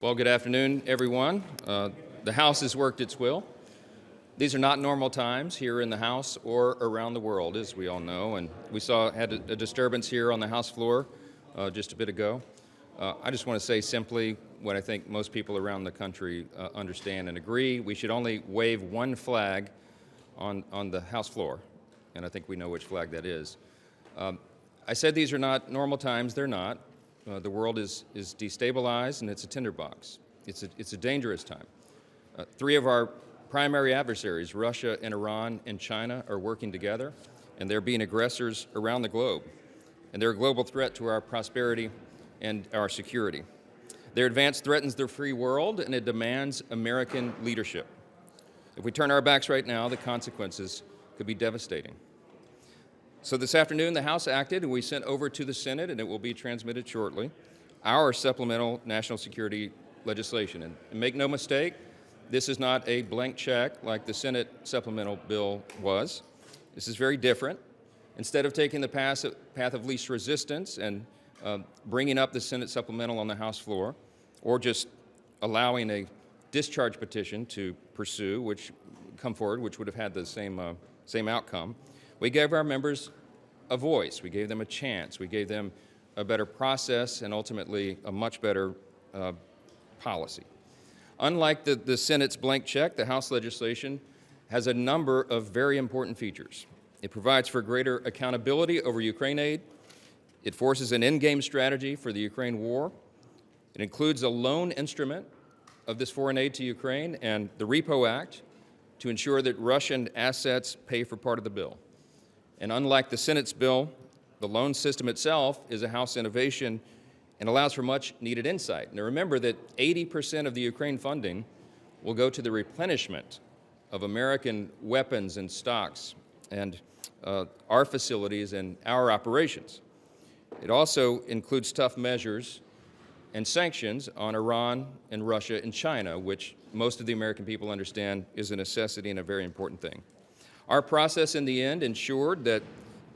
Well, good afternoon, everyone. The House has worked its will. These are not normal times here in the House or around the world, as we all know, and we had a disturbance here on the House floor just a bit ago. I just want to say simply what I think most people around the country understand and agree. We should only wave one flag on the House floor, and I think we know which flag that is. I said these are not normal times. They're not. The world is destabilized, and it's a tinderbox. It's a dangerous time. Three of our primary adversaries, Russia and Iran and China, are working together, and they're being aggressors around the globe. And they're a global threat to our prosperity and our security. Their advance threatens the free world, and it demands American leadership. If we turn our backs right now, the consequences could be devastating. So this afternoon, the House acted, and we sent over to the Senate, and it will be transmitted shortly, our supplemental national security legislation. And make no mistake, this is not a blank check like the Senate supplemental bill was. This is very different. Instead of taking the path of least resistance and bringing up the Senate supplemental on the House floor, or just allowing a discharge petition to pursue, which would have had the same outcome, we gave our members a voice. We gave them a chance. We gave them a better process and ultimately a much better policy. Unlike the Senate's blank check, the House legislation has a number of very important features. It provides for greater accountability over Ukraine aid. It forces an endgame strategy for the Ukraine war. It includes a loan instrument of this foreign aid to Ukraine and the Repo Act to ensure that Russian assets pay for part of the bill. And unlike the Senate's bill, the loan system itself is a House innovation and allows for much needed insight. Now remember that 80% of the Ukraine funding will go to the replenishment of American weapons and stocks and our facilities and our operations. It also includes tough measures and sanctions on Iran and Russia and China, which most of the American people understand is a necessity and a very important thing. Our process in the end ensured that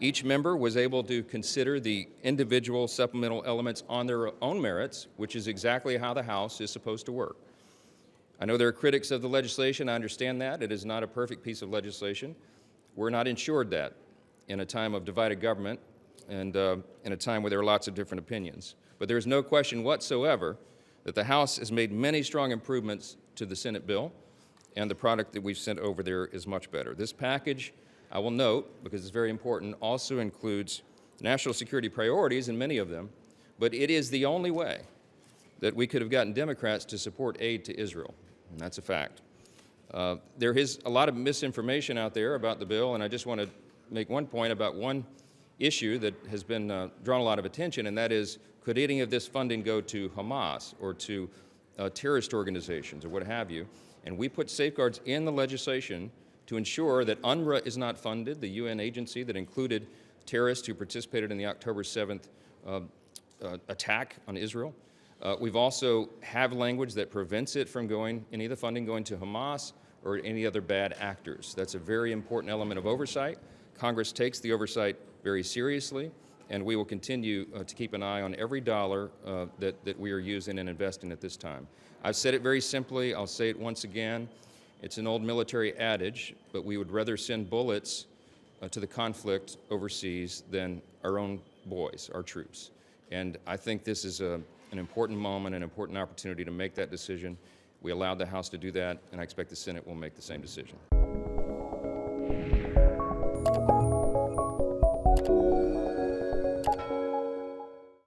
each member was able to consider the individual supplemental elements on their own merits, which is exactly how the House is supposed to work. I know there are critics of the legislation. I understand that. It is not a perfect piece of legislation. We're not ensured that in a time of divided government and in a time where there are lots of different opinions. But there is no question whatsoever that the House has made many strong improvements to the Senate bill, and the product that we've sent over there is much better. This package, I will note, because it's very important, also includes national security priorities, and many of them, but it is the only way that we could have gotten Democrats to support aid to Israel, and that's a fact. There is a lot of misinformation out there about the bill, and I just want to make one point about one issue that has been drawn a lot of attention, and that is, could any of this funding go to Hamas or to terrorist organizations or what have you? And we put safeguards in the legislation to ensure that UNRWA is not funded, the UN agency that included terrorists who participated in the October 7th attack on Israel. We've also have language that prevents it from any of the funding going to Hamas or any other bad actors. That's a very important element of oversight. Congress takes the oversight very seriously, and we will continue to keep an eye on every dollar that we are using and investing at this time. I've said it very simply. I'll say it once again. It's an old military adage, but we would rather send bullets to the conflict overseas than our own boys, our troops. And I think this is an important moment, an important opportunity to make that decision. We allowed the House to do that, and I expect the Senate will make the same decision.